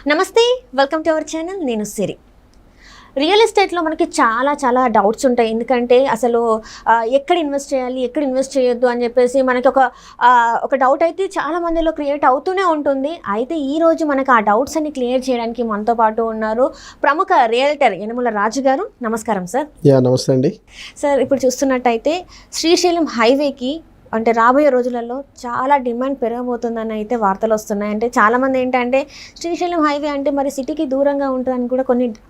నమస్తే, welcome to our channel. నేను సిరి. Real ఎస్టేట్లో మనకి చాలా డౌట్స్ ఉంటాయి. ఎందుకంటే అసలు ఎక్కడ ఇన్వెస్ట్ చేయాలి, ఎక్కడ ఇన్వెస్ట్ చేయొద్దు అని చెప్పేసి మనకి ఒక డౌట్ అయితే చాలా మందిలో క్రియేట్ అవుతూనే ఉంటుంది. అయితే ఈరోజు మనకు ఆ డౌట్స్ అన్ని క్లియర్ చేయడానికి మనతో పాటు ఉన్నారు ప్రముఖ రియల్టర్ యనమల రాజు గారు. నమస్కారం సార్. నమస్తే అండి సార్. ఇప్పుడు చూస్తున్నట్టయితే శ్రీశైలం హైవేకి అంటే రాబోయే రోజులలో చాలా డిమాండ్ పెరగబోతుందని అయితే వార్తలు వస్తున్నాయి. అంటే చాలామంది ఏంటంటే శ్రీశైలం హైవే అంటే మరి సిటీకి దూరంగా ఉంటుందని కూడా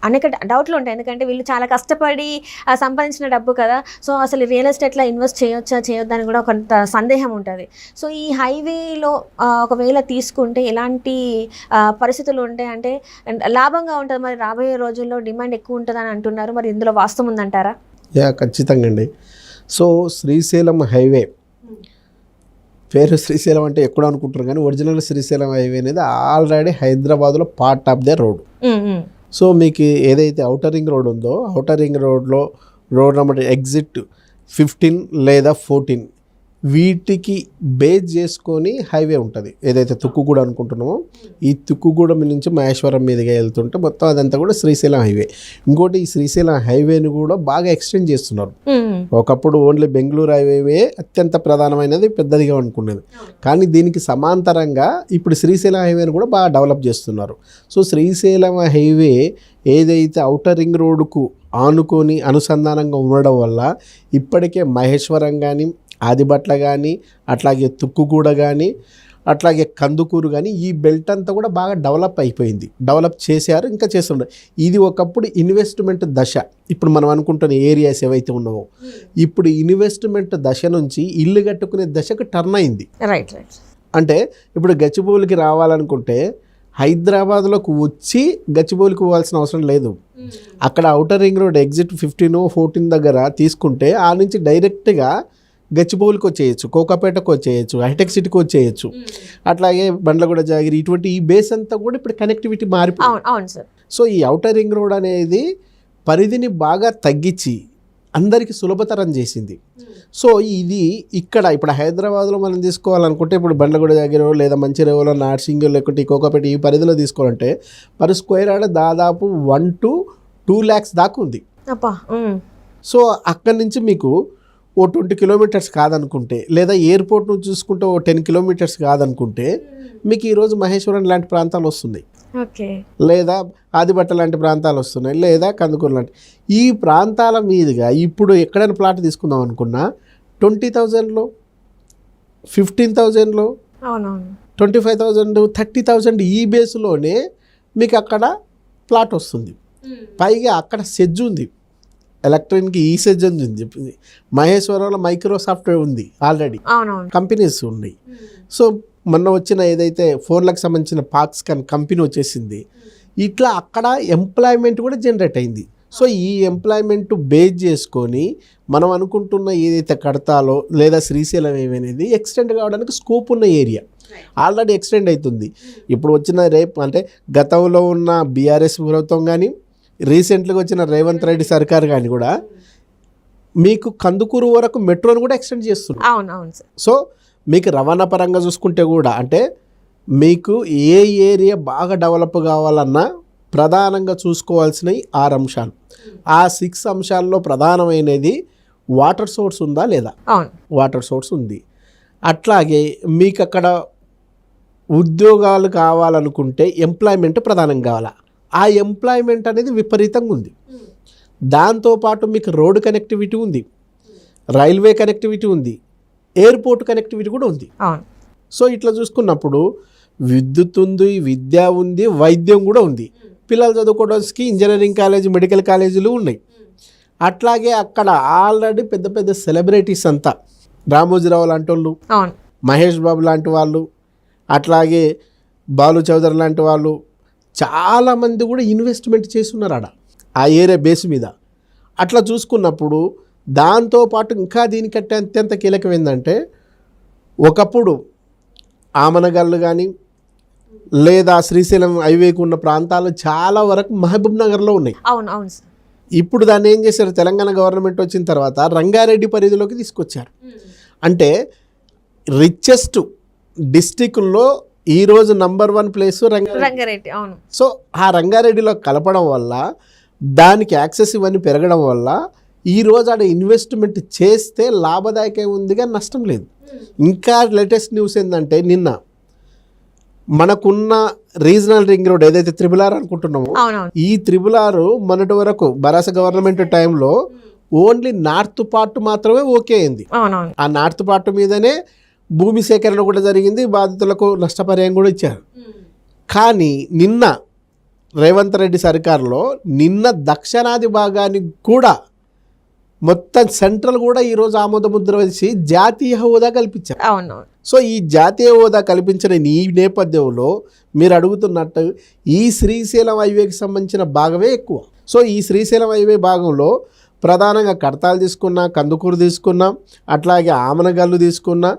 అనేక డౌట్లు ఉంటాయి. ఎందుకంటే వీళ్ళు చాలా కష్టపడి సంపాదించిన డబ్బు కదా. సో అసలు రియల్ ఎస్టేట్లో ఇన్వెస్ట్ చేయొద్దని కూడా కొంత సందేహం ఉంటుంది. సో ఈ హైవేలో ఒకవేళ తీసుకుంటే ఎలాంటి పరిస్థితులు ఉంటాయి, అంటే లాభంగా ఉంటుంది, మరి రాబోయే రోజుల్లో డిమాండ్ ఎక్కువ ఉంటుందని అంటున్నారు. మరి ఇందులో వాస్తవం ఉందంటారా? ఖచ్చితంగా అండి. సో శ్రీశైలం హైవే పేరు శ్రీశైలం అంటే ఎక్కడ అనుకుంటారు, కానీ ఒరిజినల్ శ్రీశైలం హైవే అనేది ఆల్రెడీ హైదరాబాద్లో part of the road. So మీకు ఏదైతే ఔటర్ రింగ్ రోడ్ ఉందో, ఔటర్ రింగ్ రోడ్లో రోడ్ నెంబర్ ఎగ్జిట్ 15 లేదా 14 వీటికి బేస్ చేసుకొని హైవే ఉంటుంది. ఏదైతే తుక్కుగూడ అనుకుంటున్నామో ఈ తుక్కుగూడెం నుంచి మహేశ్వరం మీదుగా వెళ్తుంటే మొత్తం అదంతా కూడా శ్రీశైలం హైవే. ఇంకోటి ఈ శ్రీశైలం హైవేని కూడా బాగా ఎక్స్టెండ్ చేస్తున్నారు. ఒకప్పుడు ఓన్లీ బెంగళూరు హైవే అత్యంత ప్రధానమైనది, పెద్దదిగా అనుకునేది. కానీ దీనికి సమాంతరంగా ఇప్పుడు శ్రీశైలం హైవేని కూడా బాగా డెవలప్ చేస్తున్నారు. సో శ్రీశైలం హైవే ఏదైతే ఔటర్ రింగ్ రోడ్డుకు ఆనుకొని అనుసంధానంగా ఉండడం వల్ల ఇప్పటికే మహేశ్వరం కానీ, ఆదిబట్ల కానీ, అట్లాగే తుక్కుగూడ కానీ, అట్లాగే కందుకూరు కానీ ఈ బెల్ట్ అంతా కూడా బాగా డెవలప్ అయిపోయింది. డెవలప్ చేశారు, ఇంకా చేస్తుండే. ఇది ఒకప్పుడు ఇన్వెస్ట్మెంట్ దశ. ఇప్పుడు మనం అనుకుంటున్న ఏరియాస్ ఏవైతే ఉన్నావో ఇప్పుడు ఇన్వెస్ట్మెంట్ దశ నుంచి ఇల్లు కట్టుకునే దశకు టర్న్ అయింది. రైట్. అంటే ఇప్పుడు గచ్చిబౌలికి రావాలనుకుంటే హైదరాబాద్లోకి వచ్చి గచ్చిబౌలికి పోవాల్సిన అవసరం లేదు. అక్కడ ఔటర్ రింగ్ రోడ్ ఎగ్జిట్ 15, 14 దగ్గర తీసుకుంటే ఆ నుంచి డైరెక్ట్గా గచ్చిబౌలికి వచ్చేయచ్చు, కోకాపేటకు వచ్చేయచ్చు, హైటెక్ సిటీకి వచ్చేయచ్చు, అట్లాగే బండ్లగూడ, జాగిరి, ఇటువంటి ఈ బేస్ అంతా కూడా ఇప్పుడు కనెక్టివిటీ మారిపోయింది. సో ఈ ఔటర్ రింగ్ రోడ్ అనేది పరిధిని బాగా తగ్గించి అందరికీ సులభతరం చేసింది. సో ఇది ఇక్కడ ఇప్పుడు హైదరాబాద్లో మనం తీసుకోవాలనుకుంటే ఇప్పుడు బండ్లగూడ, జాగిరి లేదా మంచిర్యాల, నార్సింగ్, లేకుంటే కోకాపేట ఈ పరిధిలో తీసుకోవాలంటే పర్ స్క్వేర్ యార్డ్ దాదాపు 1 to 2 lakhs దాకా ఉంది. సో అక్కడి నుంచి మీకు ఓ 20 kilometers కాదనుకుంటే, లేదా ఎయిర్పోర్ట్ నుంచి చూసుకుంటే ఓ 10 kilometers కాదనుకుంటే మీకు ఈరోజు మహేశ్వరం లాంటి ప్రాంతాలు వస్తున్నాయి, లేదా ఆదిబట్ట లాంటి ప్రాంతాలు వస్తున్నాయి, లేదా కందుకూరు లాంటి ఈ ప్రాంతాల మీదుగా ఇప్పుడు ఎక్కడైనా ప్లాట్ తీసుకుందాం అనుకున్నా 20,000లో, 15,000లో, 25,000, 30,000 ఈ బేస్లోనే మీకు అక్కడ ప్లాట్ వస్తుంది. పైగా అక్కడ సెజ్ ఉంది, ఎలక్ట్రానిక్ ఈ సెజ్ ఉంది చెప్పింది. మహేశ్వరంలో మైక్రోసాఫ్ట్ ఉంది, ఆల్రెడీ కంపెనీస్ ఉన్నాయి. సో మొన్న వచ్చిన ఏదైతే ఫోన్లకు సంబంధించిన పాక్స్కాన్ కంపెనీ వచ్చేసింది. ఇట్లా అక్కడ ఎంప్లాయ్మెంట్ కూడా జనరేట్ అయింది. సో ఈ ఎంప్లాయ్మెంట్ బేస్ చేసుకొని మనం అనుకుంటున్న ఏదైతే కడతాలో లేదా శ్రీశైలం ఏమనేది ఎక్స్టెండ్ కావడానికి స్కోప్ ఉన్న ఏరియా ఆల్రెడీ ఎక్స్టెండ్ అవుతుంది. ఇప్పుడు వచ్చిన అంటే గతంలో ఉన్న బీఆర్ఎస్ ప్రభుత్వం కానీ, రీసెంట్గా వచ్చిన రేవంత్ రెడ్డి సర్కార్ కానీ కూడా మీకు కందుకూరు వరకు మెట్రోని కూడా ఎక్స్టెండ్ చేస్తున్నారు. సో మీకు రవాణా పరంగా చూసుకుంటే కూడా అంటే మీకు ఏ ఏరియా బాగా డెవలప్ కావాలన్నా ప్రధానంగా చూసుకోవాల్సినవి 6 అంశాలు. ఆ 6 అంశాల్లో ప్రధానమైనది వాటర్ సోర్స్ ఉందా లేదా. వాటర్ సోర్స్ ఉంది. అట్లాగే మీకు అక్కడ ఉద్యోగాలు కావాలనుకుంటే ఎంప్లాయ్మెంట్ ప్రధానం కావాలా. ఆ ఎంప్లాయ్మెంట్ అనేది విపరీతంగా ఉంది. దాంతోపాటు మీకు రోడ్డు కనెక్టివిటీ ఉంది, రైల్వే కనెక్టివిటీ ఉంది, ఎయిర్పోర్ట్ కనెక్టివిటీ కూడా ఉంది. సో ఇట్లా చూసుకున్నప్పుడు విద్యుత్ ఉంది, విద్య ఉంది, వైద్యం కూడా ఉంది. పిల్లలు చదువుకోవడానికి ఇంజనీరింగ్ కాలేజీ, మెడికల్ కాలేజీలు ఉన్నాయి. అట్లాగే అక్కడ ఆల్రెడీ పెద్ద పెద్ద సెలబ్రిటీస్ అంతా రామోజీరావు లాంటి వాళ్ళు, మహేష్ బాబు లాంటి వాళ్ళు, అట్లాగే బాలు చౌదరి లాంటి వాళ్ళు చాలామంది కూడా ఇన్వెస్ట్మెంట్ చేస్తున్నారు ఆడ ఆ ఏరియా బేస్ మీద. అట్లా చూసుకున్నప్పుడు దాంతోపాటు ఇంకా దీనికంటే అత్యంత కీలకం ఏంటంటే ఒకప్పుడు ఆమనగల్లు కానీ లేదా శ్రీశైలం హైవేకు ఉన్న ప్రాంతాలు చాలా వరకు మహబూబ్ నగర్లో ఉన్నాయి. ఇప్పుడు దాన్ని ఏం చేశారు, తెలంగాణ గవర్నమెంట్ వచ్చిన తర్వాత రంగారెడ్డి పరిధిలోకి తీసుకొచ్చారు. అంటే రిచెస్ట్ డిస్టిక్లో ఈరోజు నంబర్ 1 ప్లేస్ రంగారెడ్డి. అవును. సో ఆ రంగారెడ్డిలో కలపడం వల్ల దానికి యాక్సెస్ ఇవన్నీ పెరగడం వల్ల ఈరోజు ఆడ ఇన్వెస్ట్మెంట్ చేస్తే లాభదాయకం ఉందిగా నష్టం లేదు. ఇంకా లేటెస్ట్ న్యూస్ ఏంటంటే నిన్న మనకున్న రీజనల్ రింగ్ రోడ్ ఏదైతే త్రిబుల్ ఆర్ అనుకుంటున్నామో ఈ త్రిబుల్ ఆర్ మొన్నటి వరకు బరాస గవర్నమెంట్ టైంలో ఓన్లీ నార్త్ పార్ట్ మాత్రమే ఓకే అయింది. ఆ నార్త్ పార్ట్ మీదనే భూమి సేకరణ కూడా జరిగింది, బాధితులకు నష్టపరిహారం కూడా ఇచ్చారు. కానీ నిన్న రేవంత్ రెడ్డి సర్కారులో నిన్న దక్షిణాది భాగానికి కూడా మొత్తం సెంట్రల్ కూడా ఈరోజు ఆమోద ముద్ర వేసి జాతీయ హోదా కల్పించారు. సో ఈ జాతీయ హోదా కల్పించిన ఈ నేపథ్యంలో మీరు అడుగుతున్నట్టు ఈ శ్రీశైలం హైవేకి సంబంధించిన భాగమే ఎక్కువ. సో ఈ శ్రీశైలం హైవే భాగంలో ప్రధానంగా కడతాలు తీసుకున్నా, కందుకూరు తీసుకున్నా, అట్లాగే ఆమనగల్లు తీసుకున్నా,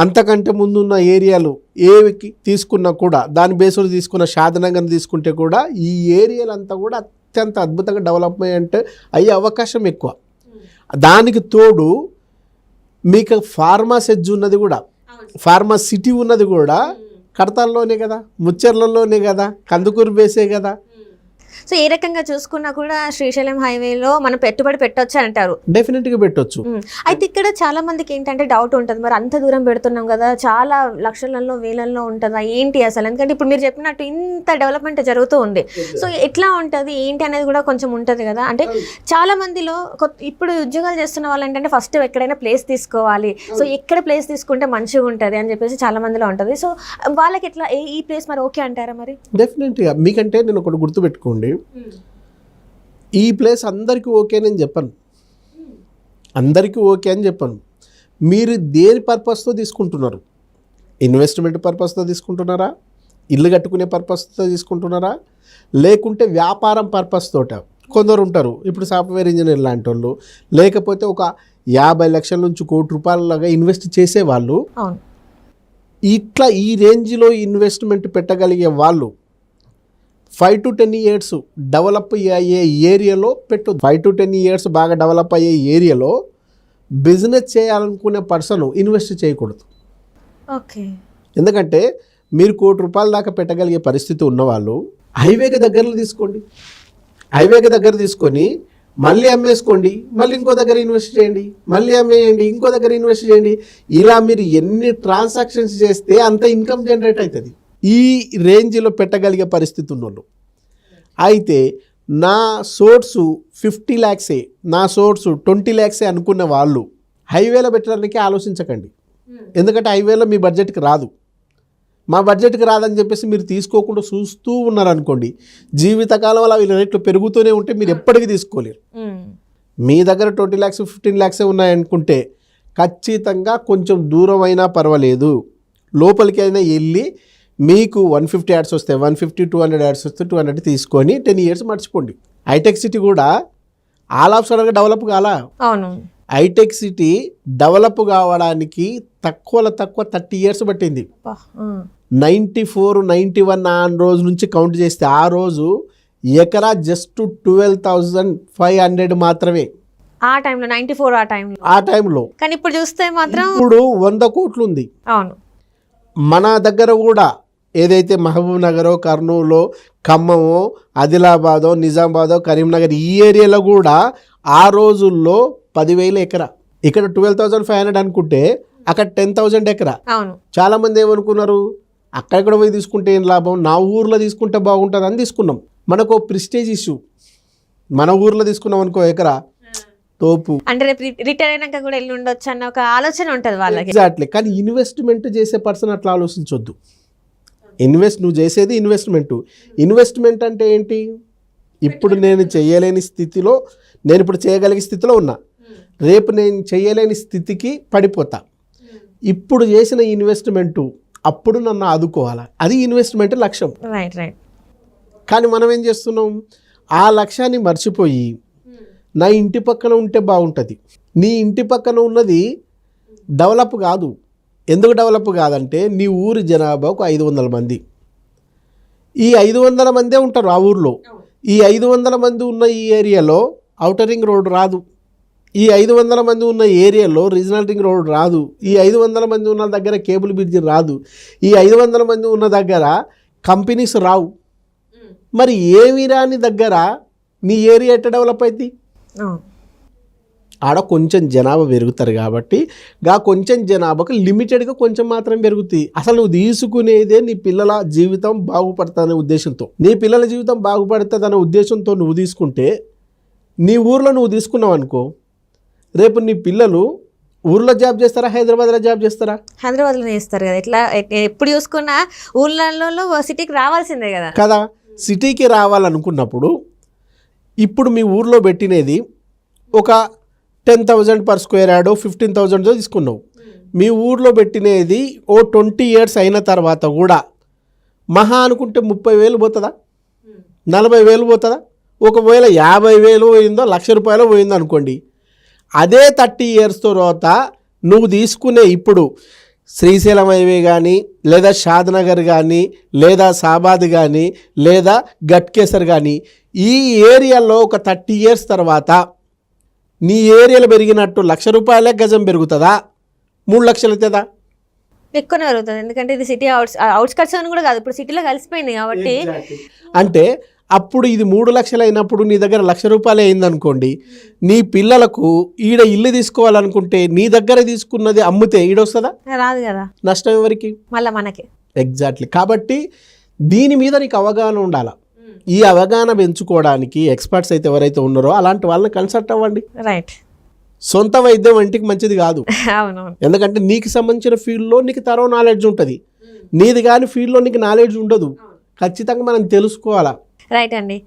అంతకంటే ముందున్న ఏరియాలు ఏవికి తీసుకున్నా కూడా దాని బేస్డ్ తీసుకున్న షాదనగర్ తీసుకుంటే కూడా ఈ ఏరియాలంతా కూడా అత్యంత అద్భుతంగా డెవలప్మెంట్ అయ్యే అవకాశం ఎక్కువ. దానికి తోడు మీకు ఫార్మా సెజ్ ఉన్నది కూడా, ఫార్మా సిటీ ఉన్నది కూడా కడతాల్లోనే కదా, ముచ్చెర్లలోనే కదా, కందుకూరు బేసే కదా. సో ఏ రకంగా చూసుకున్నా కూడా శ్రీశైలం హైవేలో మనం పెట్టుబడి పెట్టొచ్చు అంటారు. డెఫినెట్గా పెట్టొచ్చు. అయితే ఇక్కడ చాలా మందికి ఏంటంటే డౌట్ ఉంటుంది, మరి అంత దూరం పెడుతున్నాం కదా, చాలా లక్షలలో వేలల్లో ఉంటుందా ఏంటి అసలు? ఎందుకంటే ఇప్పుడు మీరు చెప్పినట్టు ఇంత డెవలప్మెంట్ జరుగుతూ ఉంది. సో ఎట్లా ఉంటుంది ఏంటి అనేది కూడా కొంచెం ఉంటుంది కదా. అంటే చాలా మందిలో ఇప్పుడు ఉద్యోగాలు చేస్తున్న వాళ్ళు ఏంటంటే ఫస్ట్ ఎక్కడైనా ప్లేస్ తీసుకోవాలి, సో ఎక్కడ ప్లేస్ తీసుకుంటే మంచిగా ఉంటుంది అని చెప్పేసి చాలా మందిలో ఉంటుంది. సో వాళ్ళకి ఎట్లా ఈ ప్లేస్ మరి ఓకే అంటారా? మరి డెఫినెట్గా మీకంటే నేను ఒకటి గుర్తుపెట్టుకోండి, ఈ ప్లేస్ అందరికీ ఓకే అని చెప్పను, అందరికీ ఓకే అని చెప్పను. మీరు దేని పర్పస్తో తీసుకుంటున్నారు? ఇన్వెస్ట్మెంట్ పర్పస్తో తీసుకుంటున్నారా, ఇల్లు కట్టుకునే పర్పస్తో తీసుకుంటున్నారా, లేకుంటే వ్యాపారం పర్పస్ తోట? కొందరు ఉంటారు ఇప్పుడు సాఫ్ట్వేర్ ఇంజనీర్ లాంటి వాళ్ళు, లేకపోతే ఒక 50 లక్షల నుంచి ₹1,00,00,000 ఇన్వెస్ట్ చేసేవాళ్ళు, ఇట్లా ఈ రేంజ్లో ఇన్వెస్ట్మెంట్ పెట్టగలిగే వాళ్ళు 5 to 10 years డెవలప్ అయ్యే ఏరియాలో పెట్టు. 5 to 10 years బాగా డెవలప్ అయ్యే ఏరియాలో బిజినెస్ చేయాలనుకునే పర్సన్ ఇన్వెస్ట్ చేయకూడదు. ఓకే. ఎందుకంటే మీరు ₹1,00,00,000 దాకా పెట్టగలిగే పరిస్థితి ఉన్నవాళ్ళు హైవేకి దగ్గరలో తీసుకోండి, హైవేకి దగ్గర తీసుకొని మళ్ళీ అమ్మేసుకోండి, మళ్ళీ ఇంకో దగ్గర ఇన్వెస్ట్ చేయండి, మళ్ళీ అమ్మేయండి, ఇంకో దగ్గర ఇన్వెస్ట్ చేయండి. ఇలా మీరు ఎన్ని ట్రాన్సాక్షన్స్ చేస్తే అంత ఇన్కమ్ జనరేట్ అవుతుంది ఈ రేంజ్లో పెట్టగలిగే పరిస్థితి ఉన్నోళ్ళు. అయితే నా సోర్సు 50 lakhs, నా సోర్సు 20 lakhs అనుకున్న వాళ్ళు హైవేలో పెట్టడానికి ఆలోచించకండి. ఎందుకంటే హైవేలో మీ బడ్జెట్కి రాదు, మా బడ్జెట్కి రాదని చెప్పేసి మీరు తీసుకోకుండా చూస్తూ ఉన్నారనుకోండి, జీవితకాలం అలా వీళ్ళ రేట్లు పెరుగుతూనే ఉంటే మీరు ఎప్పటికీ తీసుకోలేరు. మీ దగ్గర 20 lakhs 15 lakhs ఉన్నాయనుకుంటే ఖచ్చితంగా కొంచెం దూరం అయినా పర్వాలేదు, లోపలికి అయినా వెళ్ళి మీకు 150 యాడ్స్ వస్తే 150, 200 యాడ్స్ వస్తే 200 తీసుకొని 10 years మర్చిపోండి. హైటెక్ సిటీ కూడా ఆల్ ఆఫ్ సడన్గా డెవలప్ కాలా. హైటెక్ సిటీ డెవలప్ కావడానికి తక్కువ 30 years పట్టింది. 94, 91 ఆ రోజు నుంచి కౌంట్ చేస్తే ఆ రోజు ఎకరా జస్ట్ 12,500 మాత్రమే. ఆ టైంలో 94 ఆ టైంలో. కానీ ఇప్పుడు చూస్తే మాత్రం ఇప్పుడు 100 కోట్లు ఉంది. అవును. మన దగ్గర కూడా ఏదైతే మహబూబ్ నగరో, కర్నూలు, ఖమ్మమో, ఆదిలాబాదో, నిజామాబాదో, కరీంనగర్ ఈ ఏరియాలో కూడా ఆ రోజుల్లో 10,000 ఎకరా. ఇక్కడ 12,500 అనుకుంటే అక్కడ 10,000 ఎకరా. చాలా మంది ఏమనుకున్నారు, అక్కడెక్కడ పోయి తీసుకుంటే ఏం లాభం, నా ఊర్లో తీసుకుంటే బాగుంటుంది అని తీసుకున్నాం. మనకు ప్రిస్టేజ్ ఇష్యూ, మన ఊర్లో తీసుకున్నాం అనుకో ఎకరా తోపు, అంటే రిటైర్ అయినాక కూడా వెళ్ళి ఉండొచ్చు అన్న ఒక ఆలోచన ఉంటుంది వాళ్ళకి. ఎగ్జాక్ట్లీ. కానీ ఇన్వెస్ట్మెంట్ చేసే పర్సన్ అట్లా ఆలోచించొద్దు. నువ్వు చేసేది ఇన్వెస్ట్మెంట్ అంటే ఏంటి? ఇప్పుడు నేను చేయలేని స్థితిలో, నేను ఇప్పుడు చేయగలిగే స్థితిలో ఉన్నా, రేపు నేను చేయలేని స్థితికి పడిపోతా. ఇప్పుడు చేసిన ఇన్వెస్ట్మెంటు అప్పుడు నన్ను ఆదుకోవాలా, అది ఇన్వెస్ట్మెంట్ లక్ష్యం. Right right. కానీ మనం ఏం చేస్తున్నాం, ఆ లక్ష్యాన్ని మర్చిపోయి నా ఇంటి పక్కన ఉంటే బాగుంటుంది. నీ ఇంటి పక్కన ఉన్నది డెవలప్ కాదు. ఎందుకు డెవలప్ కాదంటే నీ ఊరి జనాభా ఒక 500 మంది, ఈ 500 మందే ఉంటారు ఆ ఊర్లో. ఈ 500 మంది ఉన్న ఈ ఏరియాలో ఔటర్ రింగ్ రోడ్ రాదు, ఈ 500 మంది ఉన్న ఏరియాలో రీజనల్ రింగ్ రోడ్ రాదు. ఈ 500 మంది ఉన్న దగ్గర కేబుల్ బ్రిడ్జ్ రాదు. ఈ 500 మంది ఉన్న దగ్గర కంపెనీస్ రావు. మరి ఏమి రాని దగ్గర నీ ఏరియా ఎట్ట డెవలప్ అవుతుంది? ఆడ కొంచెం జనాభా పెరుగుతారు కాబట్టి కొంచెం జనాభాకు లిమిటెడ్గా కొంచెం మాత్రం పెరుగుతుంది. అసలు నువ్వు తీసుకునేదే నీ పిల్లల జీవితం బాగుపడుతుందనే ఉద్దేశంతో, నీ పిల్లల జీవితం బాగుపడుతుందనే ఉద్దేశంతో నువ్వు తీసుకుంటే, నీ ఊర్లో నువ్వు తీసుకున్నావు అనుకో, రేపు నీ పిల్లలు ఊర్లో జాబ్ చేస్తారా, హైదరాబాద్లో జాబ్ చేస్తారా? హైదరాబాద్లో చేస్తారు కదా. ఇట్లా ఎప్పుడు చూసుకున్నా ఊళ్ళలో సిటీకి రావాల్సిందే కదా. కదా, సిటీకి రావాలనుకున్నప్పుడు ఇప్పుడు మీ ఊర్లో పెట్టినది ఒక 10,000 పర్ స్క్వేర్ యార్డ్ 15,000 తీసుకున్నావు. మీ ఊర్లో పెట్టినది 20 years అయిన తర్వాత కూడా మహా అనుకుంటే 30,000 పోతుందా, 40,000 పోతుందా? ఒకవేళ 50,000 పోయిందో, ₹1,00,000 పోయిందో అనుకోండి. అదే 30 years తర్వాత నువ్వు తీసుకునే ఇప్పుడు శ్రీశైలం హైవే కానీ, లేదా షాద్నగర్ కానీ, లేదా సాబాద్ కానీ, లేదా గట్కేసర్ కానీ, ఈ ఏరియాలో ఒక 30 years తర్వాత నీ ఏరియాలో పెరిగినట్టు ₹1,00,000 గజం పెరుగుతుందా, 3 లక్షలు అవుతుందా? ఎక్కువనే పెరుగుతుంది. ఎందుకంటే ఇది సిటీ అవుట్స్కట్స్ అని కూడా కాదు, ఇప్పుడు సిటీలో కలిసిపోయింది కాబట్టి. అంటే అప్పుడు ఇది 3 లక్షలు అయినప్పుడు నీ దగ్గర ₹1,00,000 అయిందనుకోండి, నీ పిల్లలకు ఈడ ఇల్లు తీసుకోవాలనుకుంటే నీ దగ్గర తీసుకున్నది అమ్మితే ఈడొస్తుందా? రాదు కదా. నష్టం ఎవరికి? మళ్ళీ మనకి. ఎగ్జాక్ట్లీ. కాబట్టి దీని మీద నీకు అవగాహన ఉండాలి. ఈ అవగాహన పెంచుకోవడానికి ఎక్స్పర్ట్స్ అయితే ఎవరైతే ఉన్నారో అలాంటి వాళ్ళని కన్సల్ట్ అవ్వండి. రైట్. సొంత వైద్యం వంటికి మంచిది కాదు. అవునవును. ఎందుకంటే నీకు సంబంధించిన ఫీల్డ్లో నీకు తరో నాలెడ్జ్ ఉంటుంది, నీది కానీ ఫీల్డ్లో నీకు నాలెడ్జ్ ఉండదు. ఖచ్చితంగా మనం తెలుసుకోవాలా. రైట్ అండి.